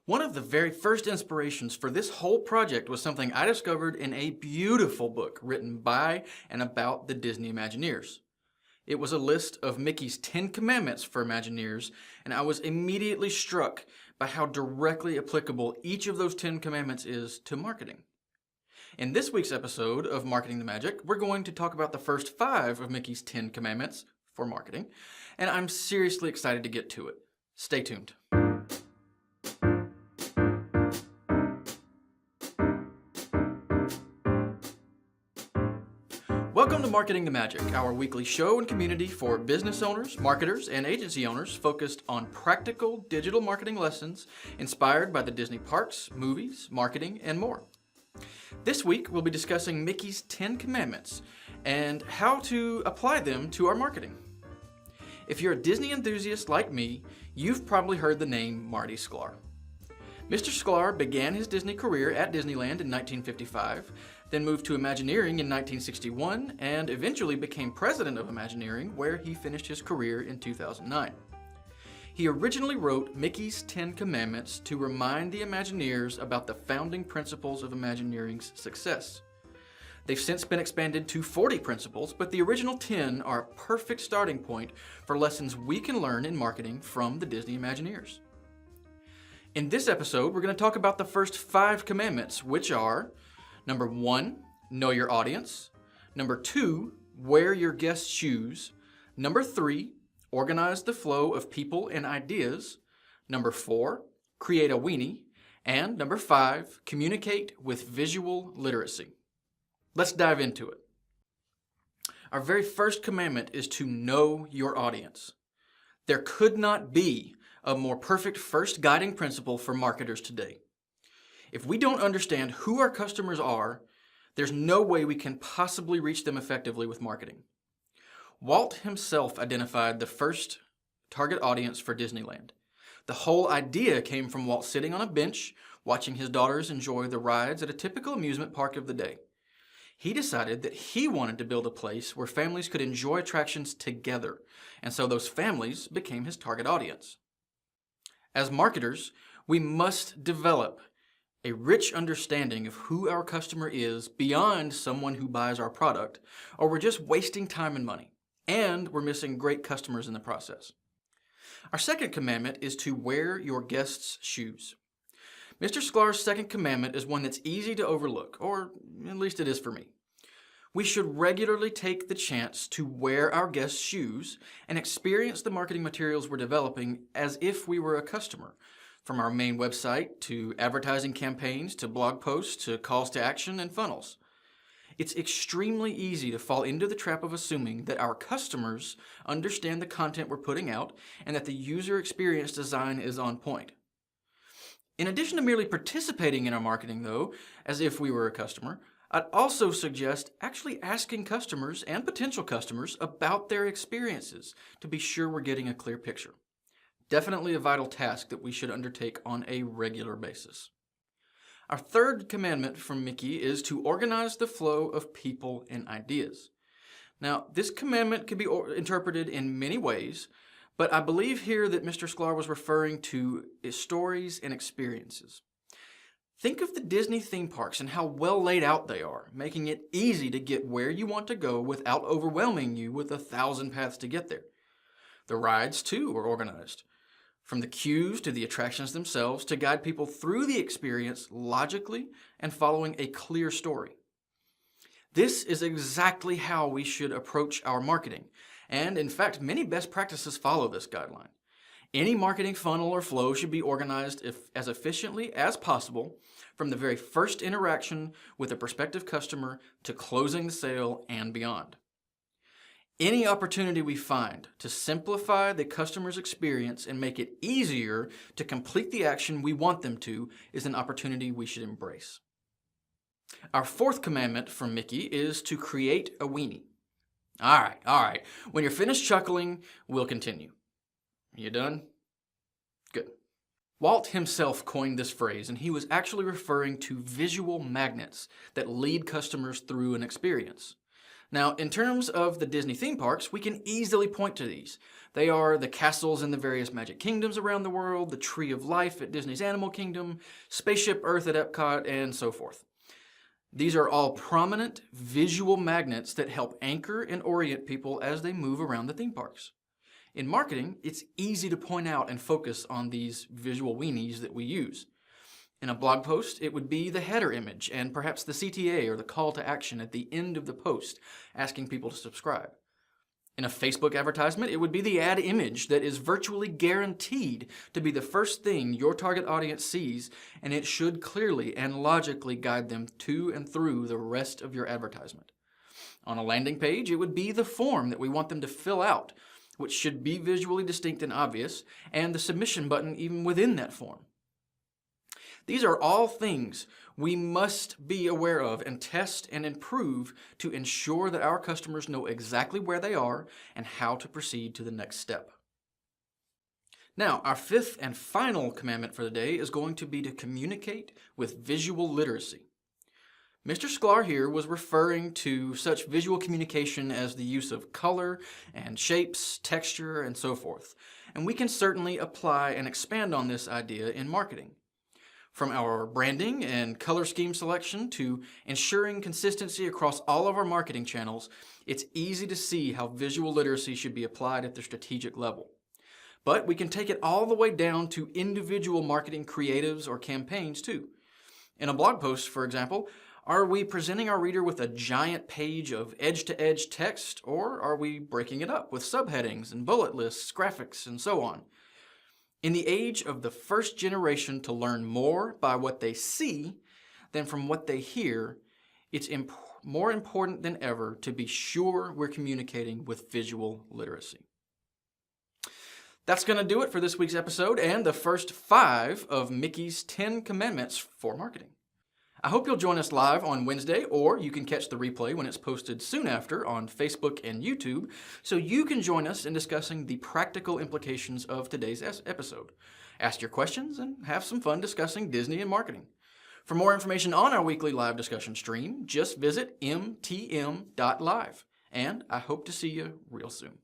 One of the very first inspirations for this whole project was something I discovered in a beautiful book written by and about the Disney Imagineers. It was a list of Mickey's 10 commandments for Imagineers, and I was immediately struck by how directly applicable each of those 10 commandments is to marketing. In this week's episode of Marketing the Magic, we're going to talk about the first 5 of Mickey's 10 commandments for marketing, and I'm seriously excited to get to it. Stay tuned. Welcome to Marketing the Magic, our weekly show and community for business owners, marketers, and agency owners focused on practical digital marketing lessons inspired by the Disney parks, movies, marketing, and more. This week, we'll be discussing Mickey's 10 commandments and how to apply them to our marketing. If you're a Disney enthusiast like me, you've probably heard the name Marty Sklar. Mr. Sklar began his Disney career at Disneyland in 1955, then moved to Imagineering in 1961, and eventually became president of Imagineering, where he finished his career in 2009. He originally wrote Mickey's 10 Commandments to remind the Imagineers about the founding principles of Imagineering's success. They've since been expanded to 40 principles, but the original 10 are a perfect starting point for lessons we can learn in marketing from the Disney Imagineers. In this episode, we're going to talk about the first 5 commandments, which are: number 1, know your audience; number 2, wear your guests' shoes; number 3, organize the flow of people and ideas; number 4, create a weenie; and number 5, communicate with visual literacy. Let's dive into it. Our very first commandment is to know your audience. There could not be a more perfect first guiding principle for marketers today. If we don't understand who our customers are, there's no way we can possibly reach them effectively with marketing. Walt himself identified the first target audience for Disneyland. The whole idea came from Walt sitting on a bench, watching his daughters enjoy the rides at a typical amusement park of the day. He decided that he wanted to build a place where families could enjoy attractions together, and so those families became his target audience. As marketers, we must develop a rich understanding of who our customer is beyond someone who buys our product, or we're just wasting time and money, and we're missing great customers in the process. Our second commandment is to wear your guests' shoes. Mr. Sklar's second commandment is one that's easy to overlook, or at least it is for me. We should regularly take the chance to wear our guests' shoes and experience the marketing materials we're developing as if we were a customer, from our main website to advertising campaigns to blog posts to calls to action and funnels. It's extremely easy to fall into the trap of assuming that our customers understand the content we're putting out and that the user experience design is on point. In addition to merely participating in our marketing, though, as if we were a customer, I'd also suggest actually asking customers and potential customers about their experiences to be sure we're getting a clear picture. Definitely a vital task that we should undertake on a regular basis. Our third commandment from Mickey is to organize the flow of people and ideas. Now, this commandment can be interpreted in many ways, but I believe here that Mr. Sklar was referring to stories and experiences. Think of the Disney theme parks and how well laid out they are, making it easy to get where you want to go without overwhelming you with 1,000 paths to get there. The rides, too, are organized, from the queues to the attractions themselves, to guide people through the experience logically and following a clear story. This is exactly how we should approach our marketing, and in fact, many best practices follow this guideline. Any marketing funnel or flow should be organized as efficiently as possible, from the very first interaction with a prospective customer to closing the sale and beyond. Any opportunity we find to simplify the customer's experience and make it easier to complete the action we want them to is an opportunity we should embrace. Our fourth commandment from Mickey is to create a weenie. All right. When you're finished chuckling, we'll continue. You done? Good. Walt himself coined this phrase, and he was actually referring to visual magnets that lead customers through an experience. Now, in terms of the Disney theme parks, we can easily point to these. They are the castles in the various Magic Kingdoms around the world, the Tree of Life at Disney's Animal Kingdom, Spaceship Earth at Epcot, and so forth. These are all prominent visual magnets that help anchor and orient people as they move around the theme parks. In marketing, it's easy to point out and focus on these visual weenies that we use. In a blog post, it would be the header image and perhaps the CTA or the call to action at the end of the post, asking people to subscribe. In a Facebook advertisement, it would be the ad image that is virtually guaranteed to be the first thing your target audience sees, and it should clearly and logically guide them to and through the rest of your advertisement. On a landing page, it would be the form that we want them to fill out, which should be visually distinct and obvious, and the submission button even within that form. These are all things we must be aware of and test and improve to ensure that our customers know exactly where they are and how to proceed to the next step. Now, our fifth and final commandment for the day is going to be to communicate with visual literacy. Mr. Sklar here was referring to such visual communication as the use of color and shapes, texture, and so forth. And we can certainly apply and expand on this idea in marketing. From our branding and color scheme selection to ensuring consistency across all of our marketing channels, it's easy to see how visual literacy should be applied at the strategic level. But we can take it all the way down to individual marketing creatives or campaigns too. In a blog post, for example, are we presenting our reader with a giant page of edge-to-edge text, or are we breaking it up with subheadings and bullet lists, graphics, and so on? In the age of the first generation to learn more by what they see than from what they hear, it's more important than ever to be sure we're communicating with visual literacy. That's going to do it for this week's episode and the first 5 of Mickey's 10 Commandments for Marketing. I hope you'll join us live on Wednesday, or you can catch the replay when it's posted soon after on Facebook and YouTube, so you can join us in discussing the practical implications of today's episode. Ask your questions and have some fun discussing Disney and marketing. For more information on our weekly live discussion stream, just visit mtm.live, and I hope to see you real soon.